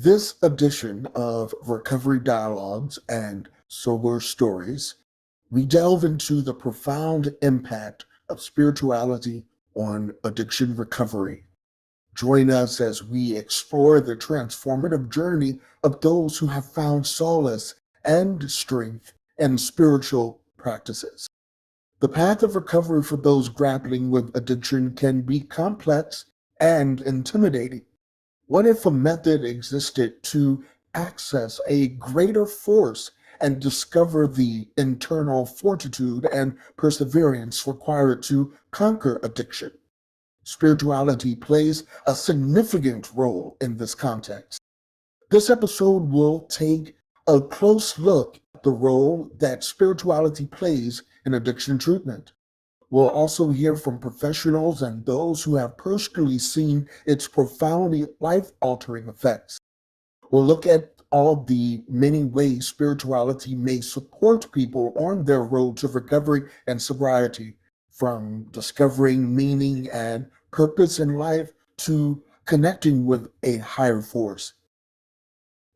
this edition of Recovery Dialogues and Sober Stories, we delve into the profound impact of spirituality on addiction recovery. Join us as we explore the transformative journey of those who have found solace and strength in spiritual practices. The path of recovery for those grappling with addiction can be complex and intimidating. What if a method existed to access a greater force and discover the internal fortitude and perseverance required to conquer addiction? Spirituality plays a significant role in this context. This episode will take a close look at the role that spirituality plays in addiction treatment. We'll also hear from professionals and those who have personally seen its profoundly life-altering effects. We'll look at all the many ways spirituality may support people on their road to recovery and sobriety, from discovering meaning and purpose in life to connecting with a higher force.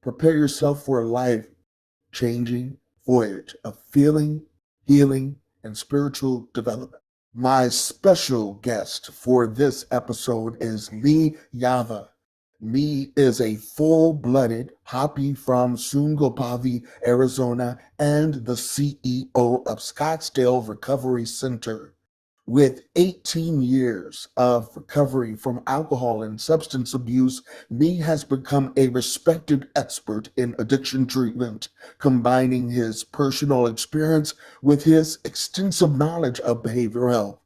Prepare yourself for a life-changing voyage of feeling, healing, and spiritual development. My special guest for this episode is Lee Yava. Lee is a full-blooded Hopi from Sungopavi, Arizona, and the CEO of Scottsdale Recovery Center. With 18 years of recovery from alcohol and substance abuse, Lee has become a respected expert in addiction treatment, combining his personal experience with his extensive knowledge of behavioral health.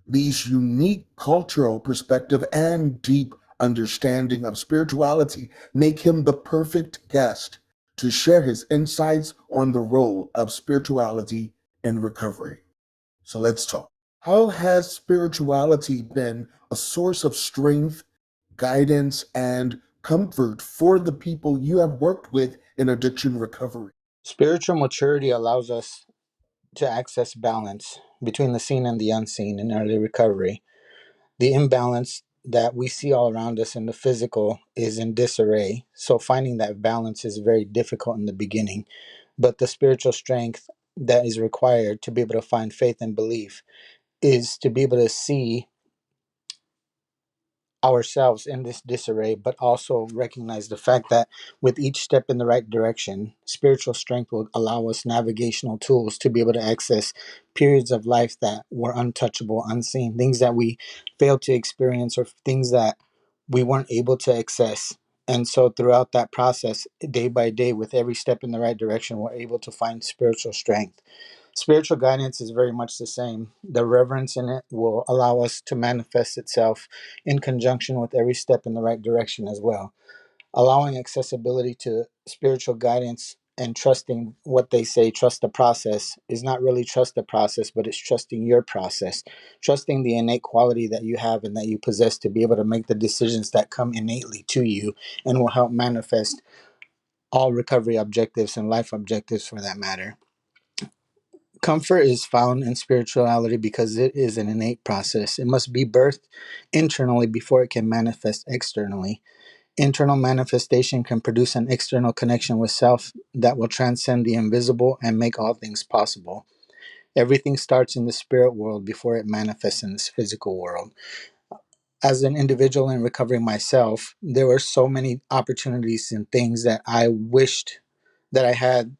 Lee's unique cultural perspective and deep understanding of spirituality make him the perfect guest to share his insights on the role of spirituality in recovery. So let's talk. How has spirituality been a source of strength, guidance, and comfort for the people you have worked with in addiction recovery? Spiritual maturity allows us to access balance between the seen and the unseen in early recovery. The imbalance that we see all around us in the physical is in disarray, so finding that balance is very difficult in the beginning. But the spiritual strength that is required to be able to find faith and belief is to be able to see ourselves in this disarray, but also recognize the fact that with each step in the right direction, spiritual strength will allow us navigational tools to be able to access periods of life that were untouchable, unseen, things that we failed to experience or things that we weren't able to access. And so throughout that process, day by day, with every step in the right direction, we're able to find spiritual strength. Spiritual guidance is very much the same. The reverence in it will allow us to manifest itself in conjunction with every step in the right direction as well. Allowing accessibility to spiritual guidance and trusting what they say, trust the process, is not really trust the process, but it's trusting your process, trusting the innate quality that you have and that you possess to be able to make the decisions that come innately to you and will help manifest all recovery objectives and life objectives for that matter. Comfort is found in spirituality because it is an innate process. It must be birthed internally before it can manifest externally. Internal manifestation can produce an external connection with self that will transcend the invisible and make all things possible. Everything starts in the spirit world before it manifests in this physical world. As an individual in recovery myself, there were so many opportunities and things that I wished that I had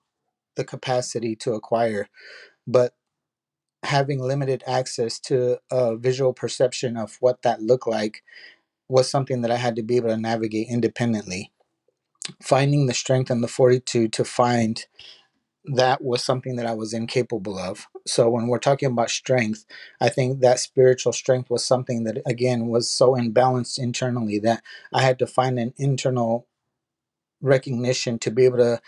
the capacity to acquire, but having limited access to a visual perception of what that looked like was something that I had to be able to navigate independently. Finding the strength and the fortitude to find that was something that I was incapable of. So when we're talking about strength, I think that spiritual strength was something that again was so imbalanced internally that I had to find an internal recognition to be able to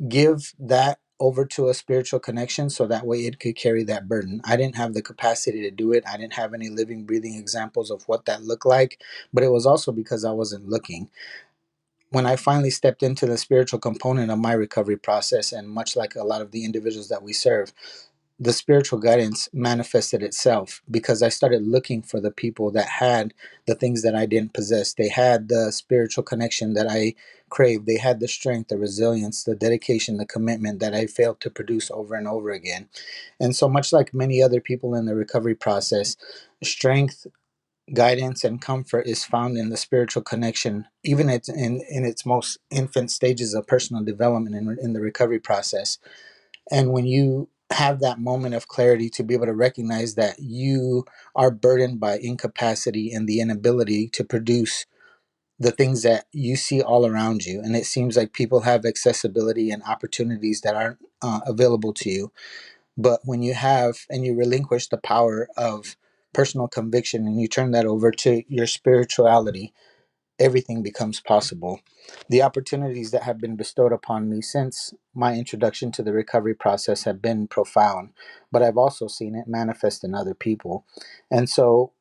give that over to a spiritual connection so that way it could carry that burden. I didn't have the capacity to do it. I didn't have any living, breathing examples of what that looked like, but it was also because I wasn't looking. When I finally stepped into the spiritual component of my recovery process, and much like a lot of the individuals that we serve, the spiritual guidance manifested itself because I started looking for the people that had the things that I didn't possess. They had the spiritual connection that I craved. They had the strength, the resilience, the dedication, the commitment that I failed to produce over and over again. And so much like many other people in the recovery process, strength, guidance, and comfort is found in the spiritual connection, even in its most infant stages of personal development in the recovery process. And when you have that moment of clarity to be able to recognize that you are burdened by incapacity and the inability to produce the things that you see all around you, and it seems like people have accessibility and opportunities that aren't available to you. But when you have and you relinquish the power of personal conviction and you turn that over to your spirituality, everything becomes possible. The opportunities that have been bestowed upon me since my introduction to the recovery process have been profound, but I've also seen it manifest in other people. And so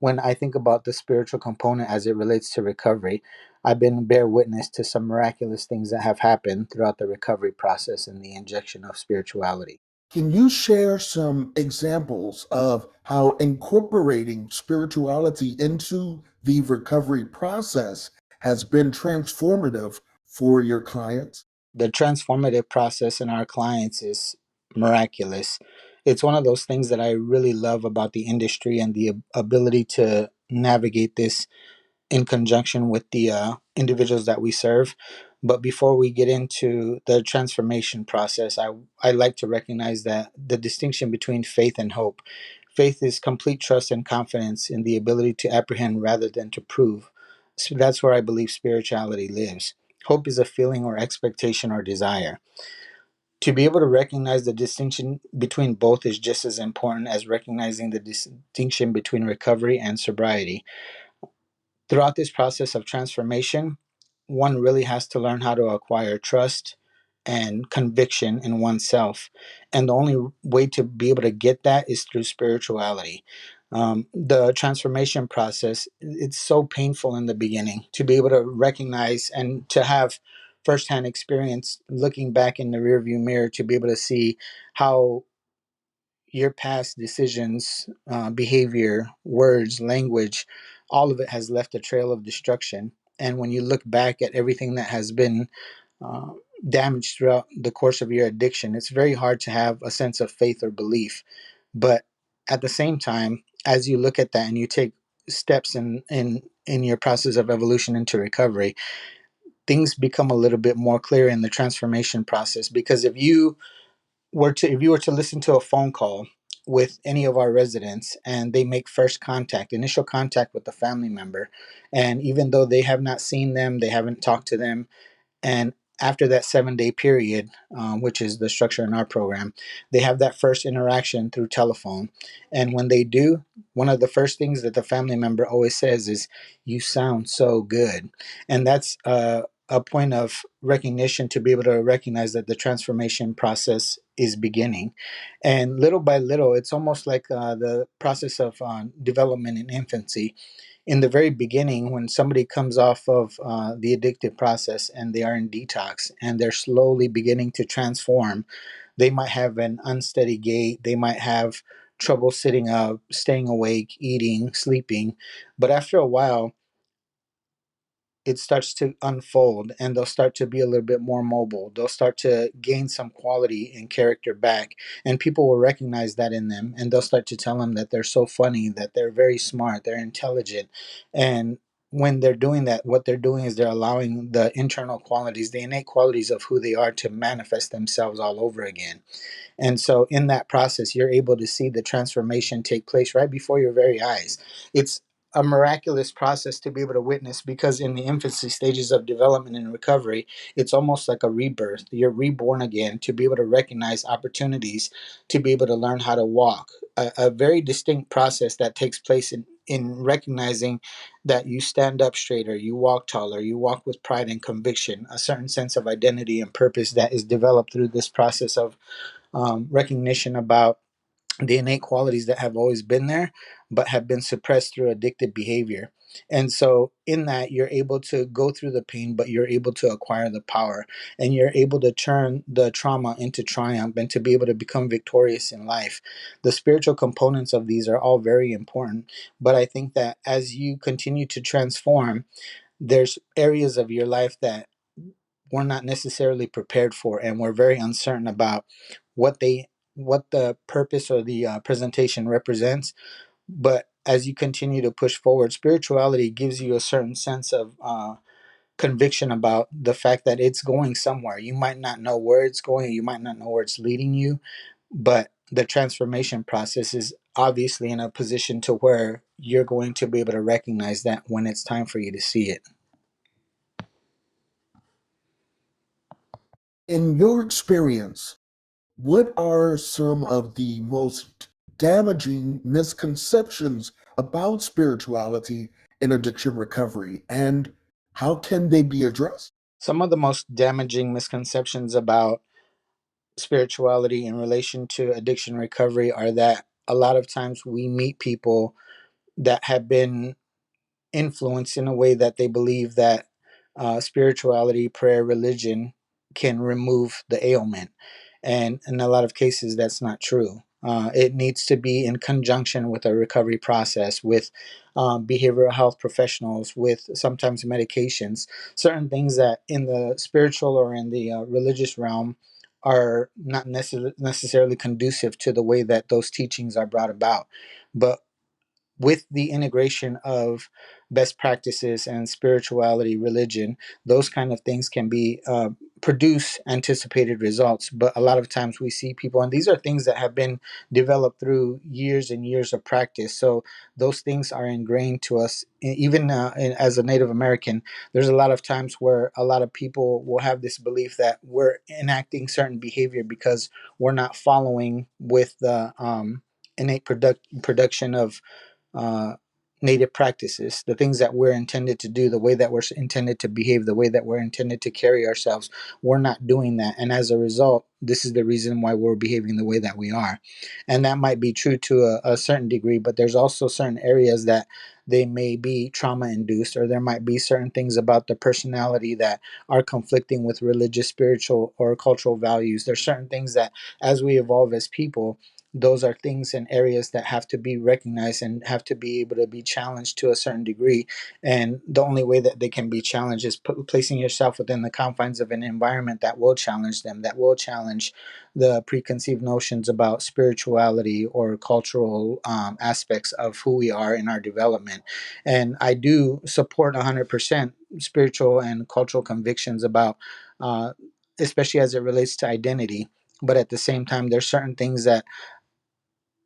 when I think about the spiritual component as it relates to recovery, I've been bear witness to some miraculous things that have happened throughout the recovery process and the injection of spirituality. Can you share some examples of how incorporating spirituality into the recovery process has been transformative for your clients? The transformative process in our clients is miraculous. It's one of those things that I really love about the industry and the ability to navigate this in conjunction with the individuals that we serve. But before we get into the transformation process, I like to recognize that the distinction between faith and hope. Faith is complete trust and confidence in the ability to apprehend rather than to prove. So that's where I believe spirituality lives. Hope is a feeling or expectation or desire. To be able to recognize the distinction between both is just as important as recognizing the distinction between recovery and sobriety. Throughout this process of transformation, one really has to learn how to acquire trust and conviction in oneself. And the only way to be able to get that is through spirituality. The transformation process, it's so painful in the beginning to be able to recognize and to have firsthand experience looking back in the rearview mirror to be able to see how your past decisions, behavior, words, language, all of it has left a trail of destruction. And when you look back at everything that has been uh, damaged throughout the course of your addiction, it's very hard to have a sense of faith or belief. But at the same time, as you look at that and you take steps in your process of evolution into recovery, things become a little bit more clear in the transformation process. Because if you were to listen to a phone call with any of our residents and they make first contact, initial contact with a family member, and even though they have not seen them, they haven't talked to them, and after that 7 day period, which is the structure in our program, they have that first interaction through telephone. And when they do, one of the first things that the family member always says is, "You sound so good." And that's a point of recognition to be able to recognize that the transformation process is beginning. And little by little, it's almost like the process of development in infancy. In the very beginning, when somebody comes off of the addictive process and they are in detox and they're slowly beginning to transform, they might have an unsteady gait, they might have trouble sitting up, staying awake, eating, sleeping. But after a while, it starts to unfold and they'll start to be a little bit more mobile. They'll start to gain some quality and character back, and people will recognize that in them, and they'll start to tell them that they're so funny, that they're very smart, they're intelligent. And when they're doing that, what they're doing is they're allowing the internal qualities, the innate qualities of who they are to manifest themselves all over again. And so, in that process, you're able to see the transformation take place right before your very eyes. It's a miraculous process to be able to witness because, in the infancy stages of development and recovery, it's almost like a rebirth. You're reborn again to be able to recognize opportunities, to be able to learn how to walk. A very distinct process that takes place in recognizing that you stand up straighter, you walk taller, you walk with pride and conviction, a certain sense of identity and purpose that is developed through this process of recognition about the innate qualities that have always been there, but have been suppressed through addictive behavior. And so in that, you're able to go through the pain, but you're able to acquire the power, and you're able to turn the trauma into triumph and to be able to become victorious in life. The spiritual components of these are all very important, but I think that as you continue to transform, there's areas of your life that we're not necessarily prepared for, and we're very uncertain about what they what the purpose or the presentation represents. But as you continue to push forward, spirituality gives you a certain sense of conviction about the fact that it's going somewhere. You might not know where it's going, you might not know where it's leading you, but the transformation process is obviously in a position to where you're going to be able to recognize that when it's time for you to see it. In your experience, what are some of the most damaging misconceptions about spirituality in addiction recovery, and how can they be addressed? Some of the most damaging misconceptions about spirituality in relation to addiction recovery are that a lot of times we meet people that have been influenced in a way that they believe that spirituality, prayer, religion can remove the ailment. And in a lot of cases, that's not true. It needs to be in conjunction with a recovery process, with behavioral health professionals, with sometimes medications, certain things that in the spiritual or in the religious realm are not necessarily conducive to the way that those teachings are brought about. But with the integration of best practices and spirituality, religion, those kind of things can be produce anticipated results. But a lot of times we see people, and these are things that have been developed through years and years of practice. So those things are ingrained to us. Even as a Native American, there's a lot of times where a lot of people will have this belief that we're enacting certain behavior because we're not following with the innate production of uh, native practices, the things that we're intended to do, the way that we're intended to behave, the way that we're intended to carry ourselves. We're not doing that. And as a result, this is the reason why we're behaving the way that we are. And that might be true to a certain degree, but there's also certain areas that they may be trauma induced, or there might be certain things about the personality that are conflicting with religious, spiritual, or cultural values. There's certain things that as we evolve as people, those are things and areas that have to be recognized and have to be able to be challenged to a certain degree. And the only way that they can be challenged is placing yourself within the confines of an environment that will challenge them, that will challenge the preconceived notions about spirituality or cultural aspects of who we are in our development. And I do support 100% spiritual and cultural convictions about, especially as it relates to identity. But at the same time, there's certain things that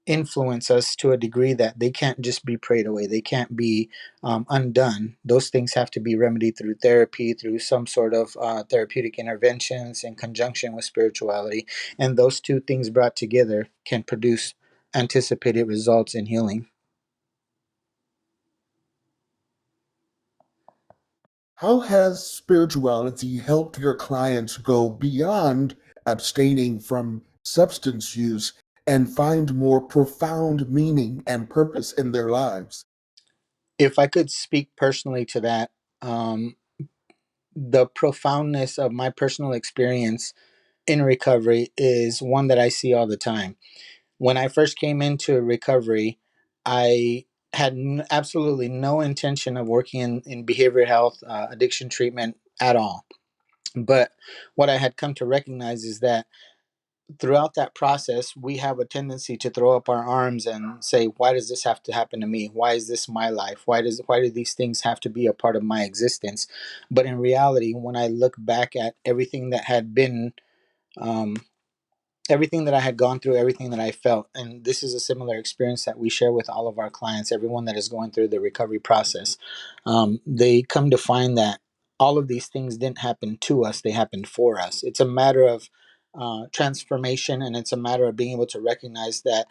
influence us to a degree that they can't just be prayed away. They can't be undone. Those things have to be remedied through therapy, through some sort of therapeutic interventions in conjunction with spirituality. And those two things brought together can produce anticipated results in healing. How has spirituality helped your clients go beyond abstaining from substance use and find more profound meaning and purpose in their lives? If I could speak personally to that, um, the profoundness of my personal experience in recovery is one that I see all the time. When I first came into recovery, I had absolutely no intention of working in behavioral health, addiction treatment at all. But what I had come to recognize is that throughout that process, we have a tendency to throw up our arms and say, "Why does this have to happen to me? Why is this my life? Why do these things have to be a part of my existence?" But in reality, when I look back at everything that had been um, everything that I had gone through, everything that I felt. And this is a similar experience that we share with all of our clients, everyone that is going through the recovery process. They come to find that all of these things didn't happen to us, they happened for us. It's a matter of transformation, and it's a matter of being able to recognize that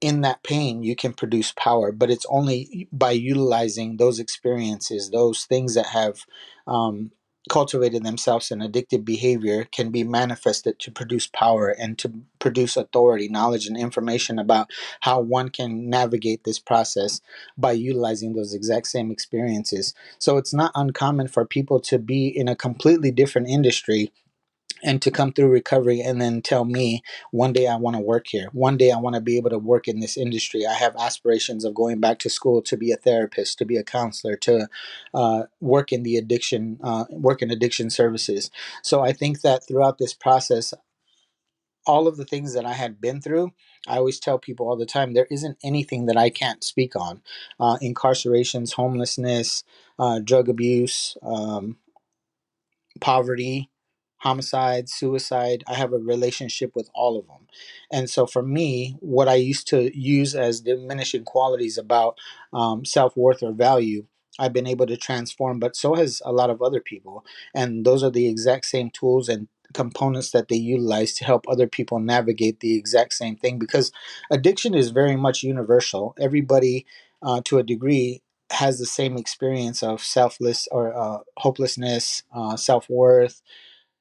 in that pain you can produce power, but it's only by utilizing those experiences, those things that have cultivated themselves in addictive behavior can be manifested to produce power and to produce authority, knowledge, and information about how one can navigate this process by utilizing those exact same experiences. So it's not uncommon for people to be in a completely different industry and to come through recovery and then tell me, one day I want to work here, one day I want to be able to work in this industry, I have aspirations of going back to school to be a therapist, to be a counselor, to work in the addiction work in addiction services. So I think that throughout this process, all of the things that I had been through, I always tell people all the time, there isn't anything that I can't speak on. Incarcerations, homelessness, drug abuse, poverty, homicide, suicide. I have a relationship with all of them. And so for me, what I used to use as diminishing qualities about self worth or value, I've been able to transform, but so has a lot of other people. And those are the exact same tools and components that they utilize to help other people navigate the exact same thing, because addiction is very much universal. Everybody, to a degree, has the same experience of selfless or hopelessness, self worth,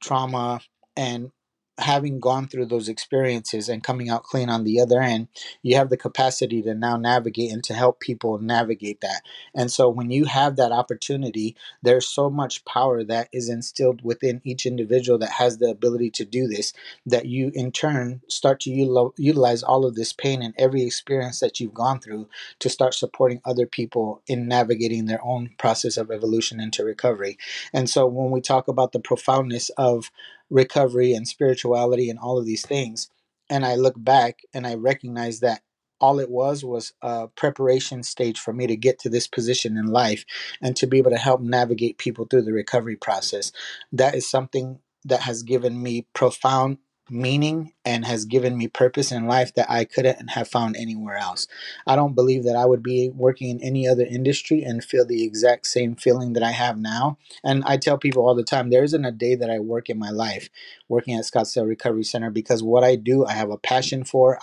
trauma, and having gone through those experiences and coming out clean on the other end, you have the capacity to now navigate and to help people navigate that. And so when you have that opportunity, there's so much power that is instilled within each individual that has the ability to do this, that you in turn start to utilize all of this pain and every experience that you've gone through to start supporting other people in navigating their own process of evolution into recovery. And so when we talk about the profoundness of recovery and spirituality and all of these things, and I look back and I recognize that all it was a preparation stage for me to get to this position in life and to be able to help navigate people through the recovery process. That is something that has given me profound meaning and has given me purpose in life that I couldn't have found anywhere else. I don't believe that I would be working in any other industry and feel the exact same feeling that I have now. And I tell people all the time, there isn't a day that I work in my life working at Scottsdale Recovery Center, because what I do, I have a passion for.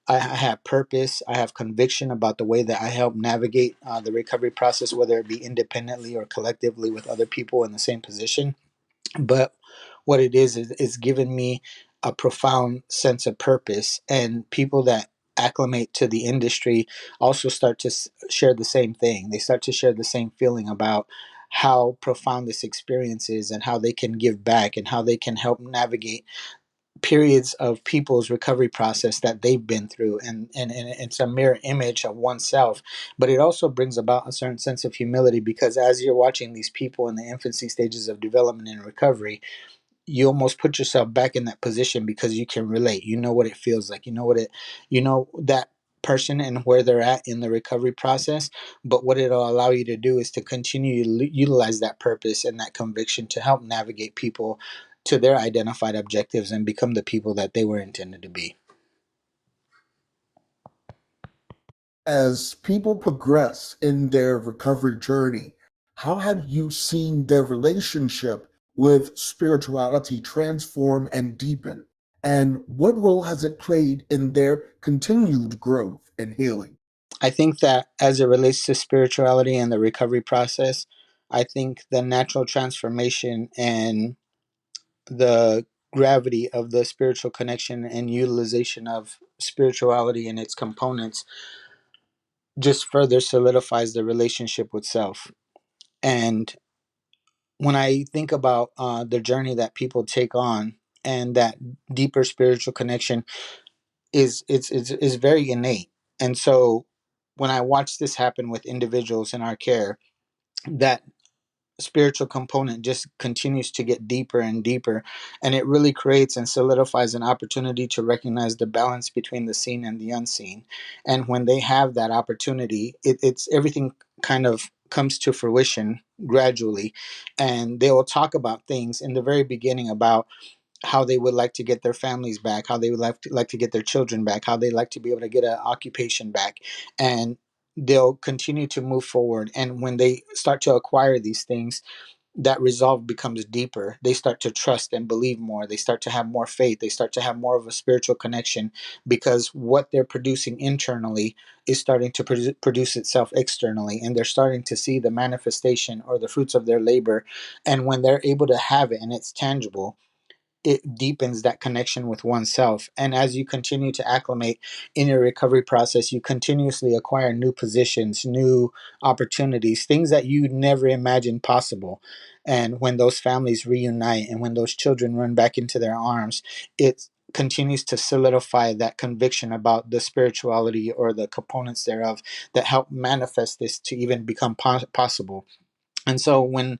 I have purpose. I have conviction about the way that I help navigate the recovery process, whether it be independently or collectively with other people in the same position. But what it is it's given me a profound sense of purpose, and people that acclimate to the industry also start to share the same thing. They start to share the same feeling about how profound this experience is and how they can give back and how they can help navigate periods of people's recovery process that they've been through, and it's a mirror image of oneself. But it also brings about a certain sense of humility, because as you're watching these people in the infancy stages of development and recovery, you almost put yourself back in that position because you can relate. You know what it feels like. You know that person and where they're at in the recovery process. But what it'll allow you to do is to continue to utilize that purpose and that conviction to help navigate people to their identified objectives and become the people that they were intended to be. As people progress in their recovery journey, how have you seen their relationship with spirituality transform and deepen? And what role has it played in their continued growth and healing? I think that as it relates to spirituality and the recovery process, I think the natural transformation and the gravity of the spiritual connection and utilization of spirituality and its components just further solidifies the relationship with self. And when I think about the journey that people take on, and that deeper spiritual connection is very innate. And so when I watch this happen with individuals in our care, that spiritual component just continues to get deeper and deeper, and it really creates and solidifies an opportunity to recognize the balance between the seen and the unseen. And when they have that opportunity, it's everything kind of comes to fruition gradually. And they will talk about things in the very beginning about how they would like to get their families back, how they would like to get their children back, how they like to be able to get an occupation back. And they'll continue to move forward. And when they start to acquire these things, that resolve becomes deeper. They start to trust and believe more. They start to have more faith. They start to have more of a spiritual connection, because what they're producing internally is starting to produce itself externally, and they're starting to see the manifestation or the fruits of their labor. And when they're able to have it and it's tangible, it deepens that connection with oneself. And as you continue to acclimate in your recovery process, you continuously acquire new positions, new opportunities, things that you never imagined possible. And when those families reunite and when those children run back into their arms, it continues to solidify that conviction about the spirituality or the components thereof that help manifest this to even become possible. And so when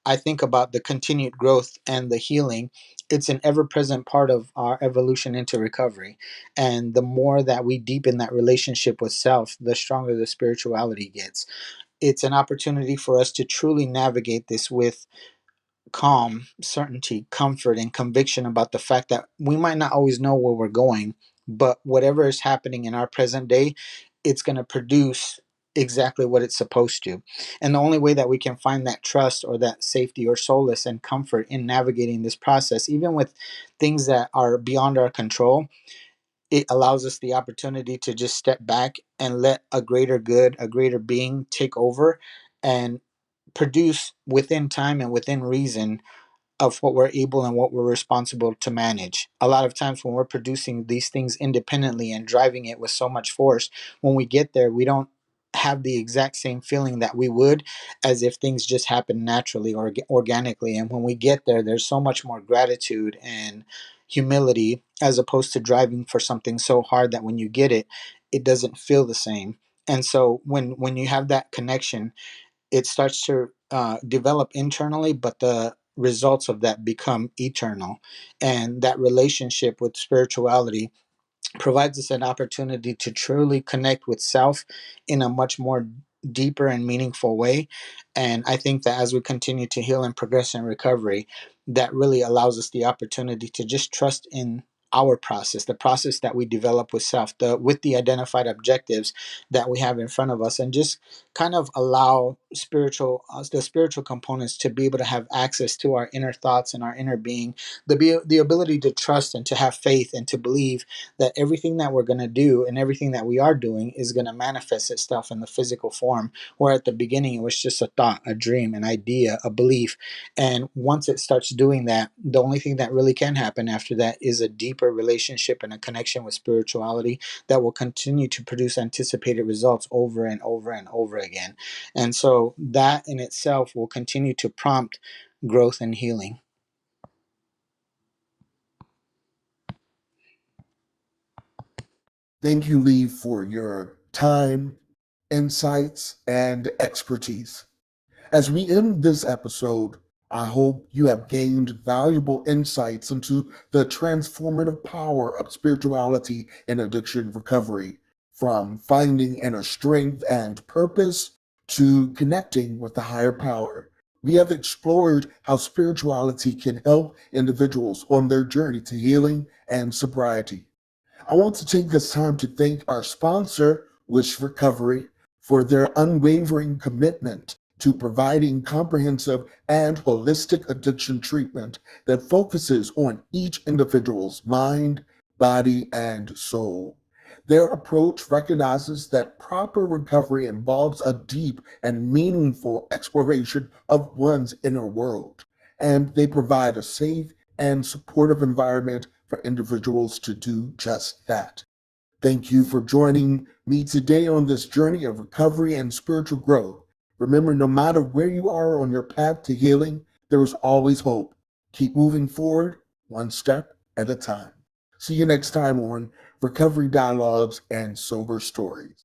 I think about the continued growth and the healing, it's an ever present part of our evolution into recovery. And the more that we deepen that relationship with self, the stronger the spirituality gets. It's an opportunity for us to truly navigate this with calm, certainty, comfort, and conviction about the fact that we might not always know where we're going, but whatever is happening in our present day, it's going to produce exactly what it's supposed to. And the only way that we can find that trust or that safety or solace and comfort in navigating this process, even with things that are beyond our control, it allows us the opportunity to just step back and let a greater good, a greater being take over and produce within time and within reason of what we're able and what we're responsible to manage. A lot of times when we're producing these things independently and driving it with so much force, when we get there, we don't have the exact same feeling that we would as if things just happen naturally or organically. And when we get there, there's so much more gratitude and humility, as opposed to driving for something so hard that when you get it, it doesn't feel the same. And so when you have that connection, it starts to develop internally, but the results of that become eternal. And that relationship with spirituality provides us an opportunity to truly connect with self in a much more deeper and meaningful way. And I think that as we continue to heal and progress in recovery, that really allows us the opportunity to just trust in our process, the process that we develop with self, the with the identified objectives that we have in front of us, and just kind of allow the spiritual components to be able to have access to our inner thoughts and our inner being, the ability to trust and to have faith and to believe that everything that we're going to do and everything that we are doing is going to manifest itself in the physical form, where at the beginning it was just a thought, a dream, an idea, a belief. And once it starts doing that, the only thing that really can happen after that is a deeper relationship and a connection with spirituality that will continue to produce anticipated results over and over and over again. And so that in itself will continue to prompt growth and healing. Thank you, Lee, for your time, insights, and expertise. As we end this episode, I hope you have gained valuable insights into the transformative power of spirituality in addiction recovery, from finding inner strength and purpose to connecting with the higher power. We have explored how spirituality can help individuals on their journey to healing and sobriety. I want to take this time to thank our sponsor, Wish Recovery, for their unwavering commitment to providing comprehensive and holistic addiction treatment that focuses on each individual's mind, body, and soul. Their approach recognizes that proper recovery involves a deep and meaningful exploration of one's inner world, and they provide a safe and supportive environment for individuals to do just that. Thank you for joining me today on this journey of recovery and spiritual growth. Remember, no matter where you are on your path to healing, there is always hope. Keep moving forward, one step at a time. See you next time on Recovery Dialogues and Sober Stories.